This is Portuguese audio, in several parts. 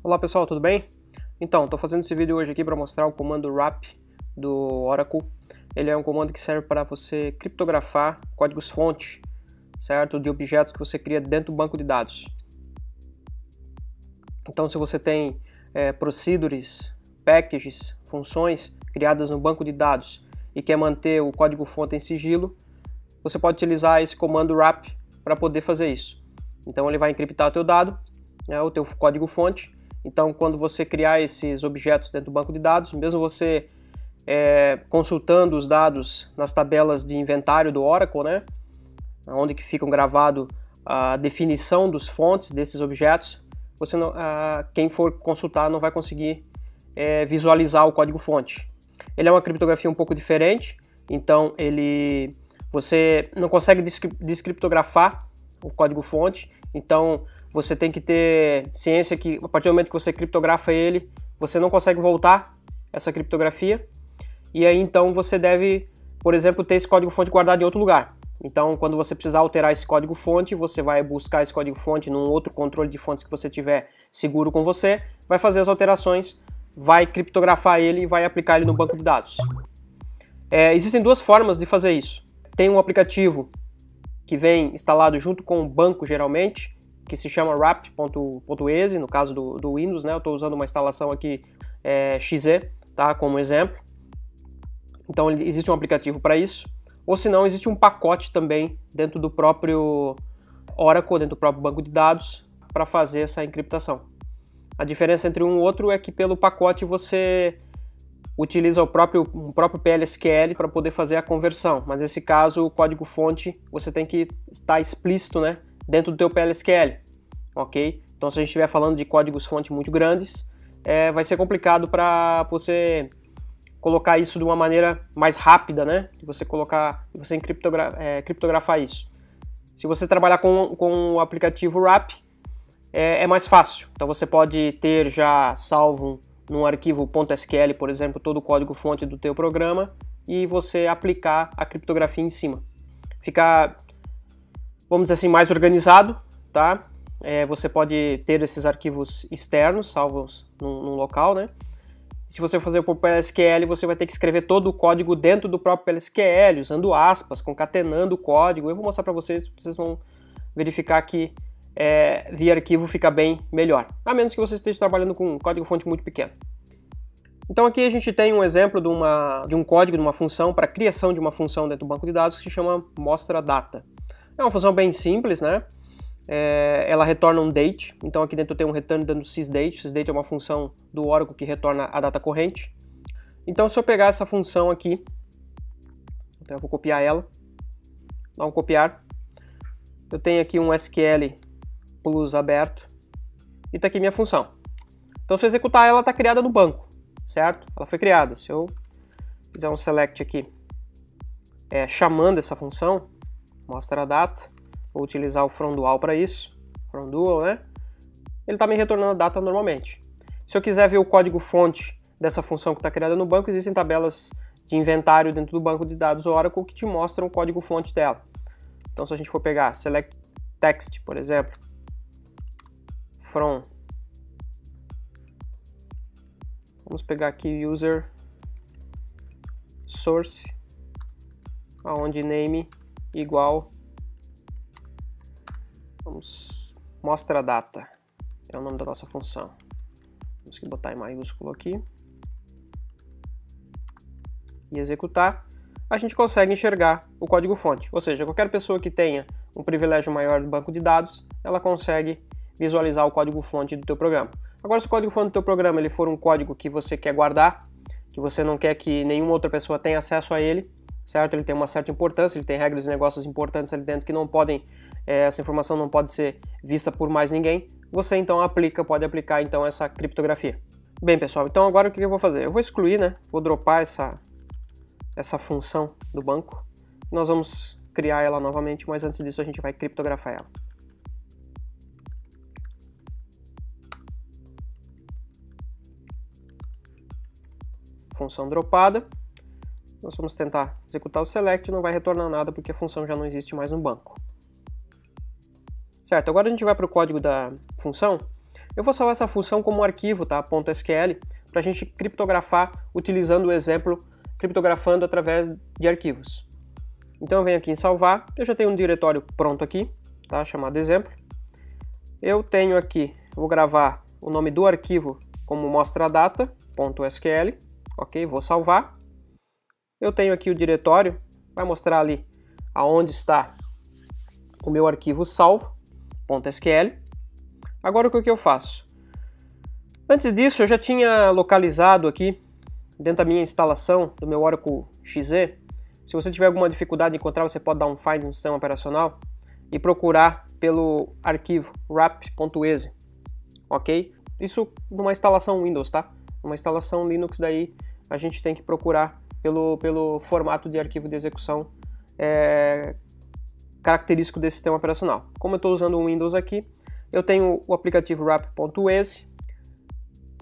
Olá pessoal, tudo bem? Então, estou fazendo esse vídeo hoje aqui para mostrar o comando wrap do Oracle. Ele é um comando que serve para você criptografar códigos-fonte, certo? De objetos que você cria dentro do banco de dados. Então, se você tem procedures, packages, funções criadas no banco de dados e quer manter o código-fonte em sigilo, você pode utilizar esse comando wrap para poder fazer isso. Então, ele vai encriptar o teu dado, o teu código-fonte. Então, quando você criar esses objetos dentro do banco de dados, mesmo você consultando os dados nas tabelas de inventário do Oracle, né, onde que ficam gravados a definição dos fontes desses objetos, você não, quem for consultar não vai conseguir visualizar o código-fonte. Ele é uma criptografia um pouco diferente, então você não consegue descriptografar o código-fonte, então você tem que ter ciência que a partir do momento que você criptografa ele, você não consegue voltar essa criptografia, e aí então você deve, por exemplo, ter esse código-fonte guardado em outro lugar. Então, quando você precisar alterar esse código-fonte, você vai buscar esse código-fonte num outro controle de fontes que você tiver seguro com você, vai fazer as alterações, vai criptografar ele e vai aplicar ele no banco de dados. Existem duas formas de fazer isso. Tem um aplicativo que vem instalado junto com o banco, geralmente, que se chama wrap.exe, no caso do Windows, né? Eu estou usando uma instalação aqui XE, tá? Como exemplo. Então existe um aplicativo para isso, ou se não, existe um pacote também dentro do próprio Oracle, dentro do próprio banco de dados, para fazer essa encriptação. A diferença entre um e outro é que pelo pacote você utiliza um próprio PLSQL para poder fazer a conversão, mas nesse caso o código-fonte você tem que estar explícito, né, dentro do teu PLSQL, ok? Então se a gente estiver falando de códigos-fonte muito grandes, vai ser complicado para você colocar isso de uma maneira mais rápida, né? Você criptografar isso. Se você trabalhar com o aplicativo wrap, é mais fácil. Então você pode ter já salvo num arquivo .sql, por exemplo, todo o código-fonte do teu programa e você aplicar a criptografia em cima. Fica, vamos dizer assim, mais organizado, tá? Você pode ter esses arquivos externos salvos num local, né? Se você fazer por PLSQL, você vai ter que escrever todo o código dentro do próprio PLSQL, usando aspas, concatenando o código. Eu vou mostrar para vocês vão verificar que via arquivo fica bem melhor, a menos que você esteja trabalhando com um código-fonte muito pequeno. Então aqui a gente tem um exemplo de um código, de uma função, para criação de uma função dentro do banco de dados que se chama mostra data. É uma função bem simples, né? Ela retorna um date, então aqui dentro tem um return dando sysdate. Sysdate é uma função do Oracle que retorna a data corrente. Então se eu pegar essa função aqui, então eu vou copiar ela, dar um copiar, eu tenho aqui um SQL plus aberto e está aqui minha função. Então se eu executar ela, está criada no banco, certo? Ela foi criada. Se eu fizer um select aqui, chamando essa função, mostra a data, vou utilizar o from dual para isso, from dual, né? Ele está me retornando a data normalmente. Se eu quiser ver o código-fonte dessa função que está criada no banco, existem tabelas de inventário dentro do banco de dados Oracle que te mostram o código-fonte dela. Então se a gente for pegar select text, por exemplo, from, vamos pegar aqui user source, aonde name igual, mostra a data, é o nome da nossa função. Vamos botar em maiúsculo aqui e executar. A gente consegue enxergar o código-fonte, ou seja, qualquer pessoa que tenha um privilégio maior do banco de dados, ela consegue visualizar o código-fonte do teu programa. Agora, se o código-fonte do teu programa ele for um código que você quer guardar, que você não quer que nenhuma outra pessoa tenha acesso a ele, certo? Ele tem uma certa importância, ele tem regras de negócios importantes ali dentro que não podem, essa informação não pode ser vista por mais ninguém, você então pode aplicar então essa criptografia. Bem pessoal, então agora o que eu vou fazer? Eu vou excluir, né? Vou dropar essa função do banco. Nós vamos criar ela novamente, mas antes disso a gente vai criptografar ela. Função dropada. Nós vamos tentar executar o select, não vai retornar nada porque a função já não existe mais no banco. Certo, agora a gente vai para o código da função Eu vou salvar essa função como um arquivo, tá? .sql, para a gente criptografar utilizando o exemplo criptografando através de arquivos. Então eu venho aqui em salvar, eu já tenho um diretório pronto aqui, tá? Chamado exemplo. Eu tenho aqui, vou gravar o nome do arquivo como mostradata.sql, ok? Vou salvar. Eu tenho aqui o diretório, vai mostrar ali aonde está o meu arquivo salvo, .sql. Agora o que eu faço? Antes disso eu já tinha localizado aqui, dentro da minha instalação do meu Oracle XE, se você tiver alguma dificuldade de encontrar, você pode dar um find no sistema operacional e procurar pelo arquivo wrap.exe, ok? Isso numa instalação Windows, tá? Uma instalação Linux daí a gente tem que procurar pelo formato de arquivo de execução característico desse sistema operacional. Como eu estou usando o Windows aqui, eu tenho o aplicativo wrap.exe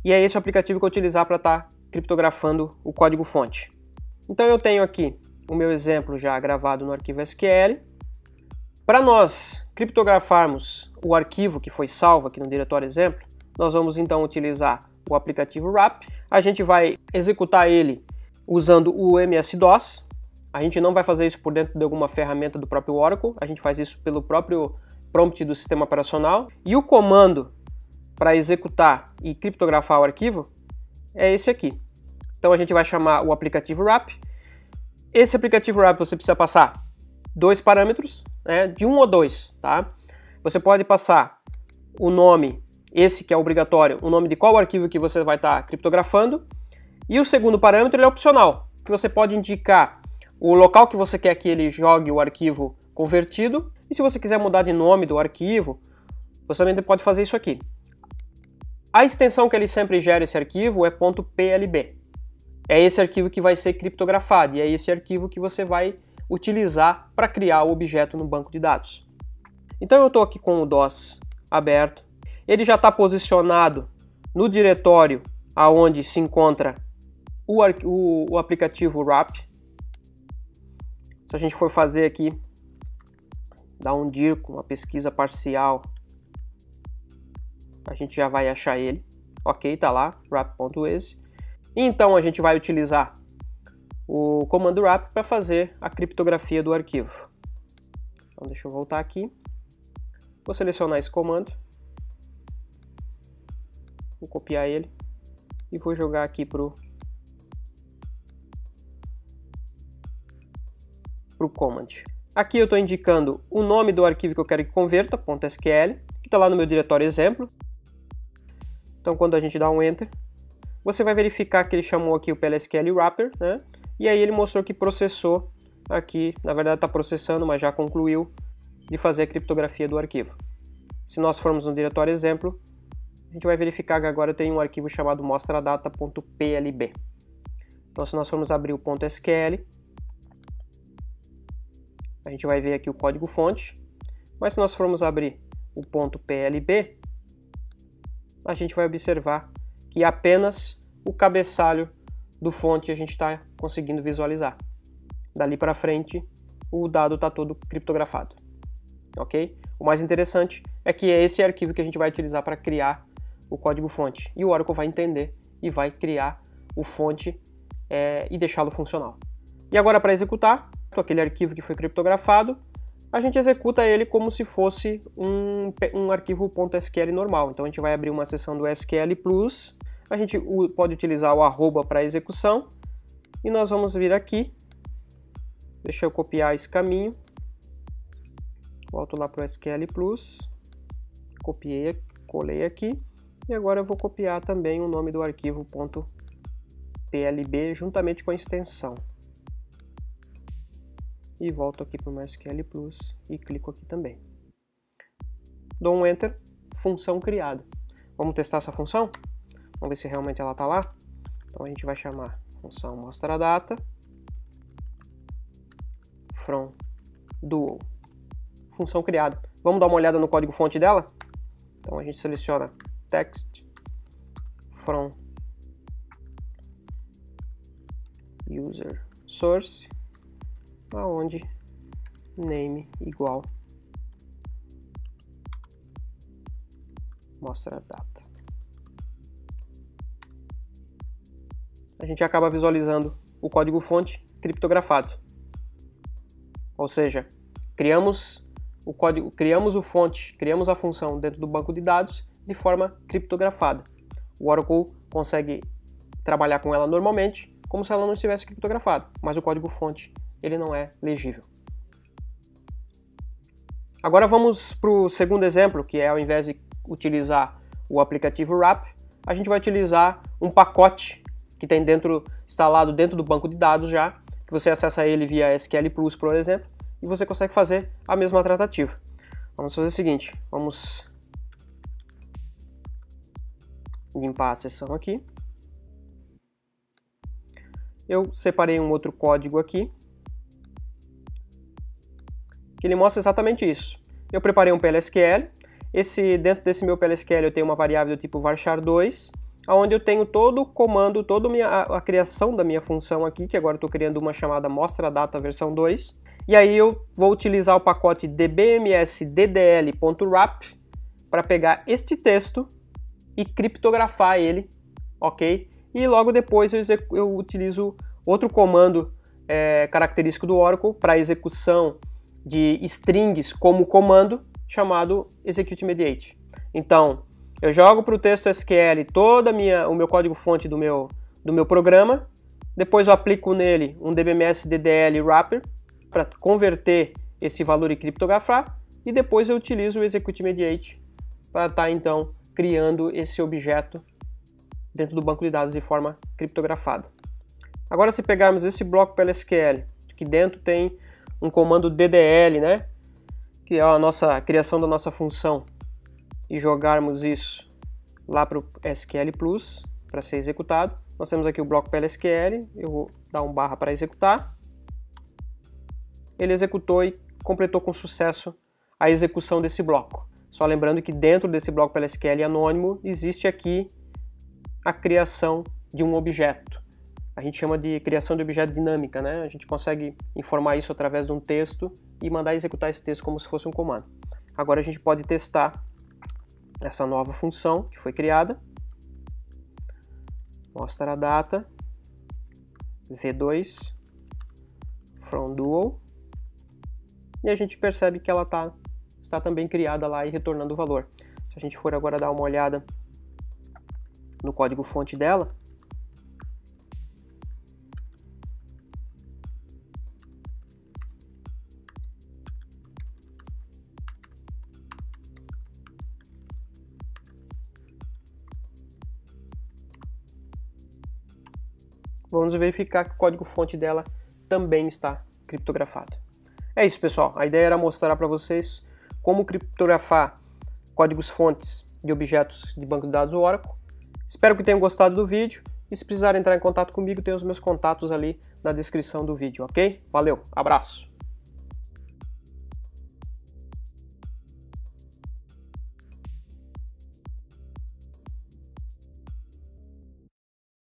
e é esse o aplicativo que eu vou utilizar para estar criptografando o código-fonte. Então eu tenho aqui o meu exemplo já gravado no arquivo SQL. Para nós criptografarmos o arquivo que foi salvo aqui no diretório exemplo, nós vamos então utilizar o aplicativo wrap. A gente vai executar ele usando o MS-DOS. A gente não vai fazer isso por dentro de alguma ferramenta do próprio Oracle, a gente faz isso pelo próprio prompt do sistema operacional. E o comando para executar e criptografar o arquivo é esse aqui. Então a gente vai chamar o aplicativo wrap. Esse aplicativo wrap você precisa passar dois parâmetros, né, de um ou dois, tá? Você pode passar o nome, esse que é obrigatório, o nome de qual arquivo que você vai estar criptografando, e o segundo parâmetro é opcional, que você pode indicar o local que você quer que ele jogue o arquivo convertido, e se você quiser mudar de nome do arquivo, você também pode fazer isso aqui. A extensão que ele sempre gera esse arquivo é .plb. É esse arquivo que vai ser criptografado, e é esse arquivo que você vai utilizar para criar o objeto no banco de dados. Então eu estou aqui com o DOS aberto, ele já está posicionado no diretório aonde se encontra o aplicativo wrap. Se a gente for fazer aqui, dar um dir com uma pesquisa parcial, a gente já vai achar ele, ok, tá lá, wrap.exe. Então a gente vai utilizar o comando wrap para fazer a criptografia do arquivo. Então deixa eu voltar aqui, vou selecionar esse comando, vou copiar ele e vou jogar aqui pro command. Aqui eu estou indicando o nome do arquivo que eu quero que converta, .sql, que está lá no meu diretório exemplo. Então quando a gente dá um enter, você vai verificar que ele chamou aqui o PLSQL wrapper, né? E aí ele mostrou que processou aqui, na verdade está processando, mas já concluiu de fazer a criptografia do arquivo. Se nós formos no diretório exemplo, a gente vai verificar que agora tem um arquivo chamado mostradata.plb. Então se nós formos abrir o .sql, a gente vai ver aqui o código-fonte, mas se nós formos abrir o .plb, a gente vai observar que apenas o cabeçalho do fonte a gente está conseguindo visualizar. Dali para frente, o dado está todo criptografado. Ok? O mais interessante é que é esse arquivo que a gente vai utilizar para criar o código-fonte. E o Oracle vai entender e vai criar o fonte e deixá-lo funcional. E agora para executar, aquele arquivo que foi criptografado, a gente executa ele como se fosse um arquivo .sql normal. Então a gente vai abrir uma seção do SQL Plus, a gente pode utilizar o arroba para execução, e nós vamos vir aqui, deixa eu copiar esse caminho, volto lá para o SQL Plus, copiei, colei aqui, e agora eu vou copiar também o nome do arquivo .plb juntamente com a extensão. E volto aqui para o MySQL Plus e clico aqui também. Dou um Enter, função criada. Vamos testar essa função? Vamos ver se realmente ela está lá. Então a gente vai chamar função mostradata from dual. Função criada. Vamos dar uma olhada no código-fonte dela? Então a gente seleciona text from user source, aonde name igual mostra data. A gente acaba visualizando o código-fonte criptografado. Ou seja, criamos a função dentro do banco de dados de forma criptografada. O Oracle consegue trabalhar com ela normalmente, como se ela não estivesse criptografada, mas o código-fonte ele não é legível. Agora vamos para o segundo exemplo, que é, ao invés de utilizar o aplicativo wrap, a gente vai utilizar um pacote que tem instalado dentro do banco de dados já, que você acessa ele via SQL Plus, por exemplo, e você consegue fazer a mesma tratativa. Vamos fazer o seguinte, vamos limpar a seção aqui. Eu separei um outro código aqui, que ele mostra exatamente isso. Eu preparei um PLSQL, dentro desse meu PLSQL eu tenho uma variável do tipo varchar2, onde eu tenho todo o comando, toda a criação da minha função aqui, que agora eu estou criando uma chamada mostra data versão 2, e aí eu vou utilizar o pacote dbmsddl.wrap para pegar este texto e criptografar ele, ok? E logo depois eu utilizo outro comando característico do Oracle para execução de strings como comando, chamado execute-mediate. Então, eu jogo para o texto SQL todo o meu código-fonte do meu programa, depois eu aplico nele um dbms-ddl wrapper para converter esse valor e criptografar, e depois eu utilizo o execute-mediate para estar então criando esse objeto dentro do banco de dados de forma criptografada. Agora, se pegarmos esse bloco PLSQL, que dentro tem um comando DDL, né, que é a criação da nossa função, e jogarmos isso lá para o SQL Plus para ser executado, nós temos aqui o bloco PLSQL, eu vou dar um barra para executar. Ele executou e completou com sucesso a execução desse bloco. Só lembrando que dentro desse bloco PLSQL anônimo existe aqui a criação de um objeto. A gente chama de criação de objeto dinâmica, né? A gente consegue informar isso através de um texto e mandar executar esse texto como se fosse um comando. Agora a gente pode testar essa nova função que foi criada. Mostra a data v2 from dual. E a gente percebe que ela está também criada lá e retornando o valor. Se a gente for agora dar uma olhada no código-fonte dela, vamos verificar que o código-fonte dela também está criptografado. É isso, pessoal. A ideia era mostrar para vocês como criptografar códigos-fontes de objetos de banco de dados do Oracle. Espero que tenham gostado do vídeo e se precisarem entrar em contato comigo, tem os meus contatos ali na descrição do vídeo, ok? Valeu, abraço!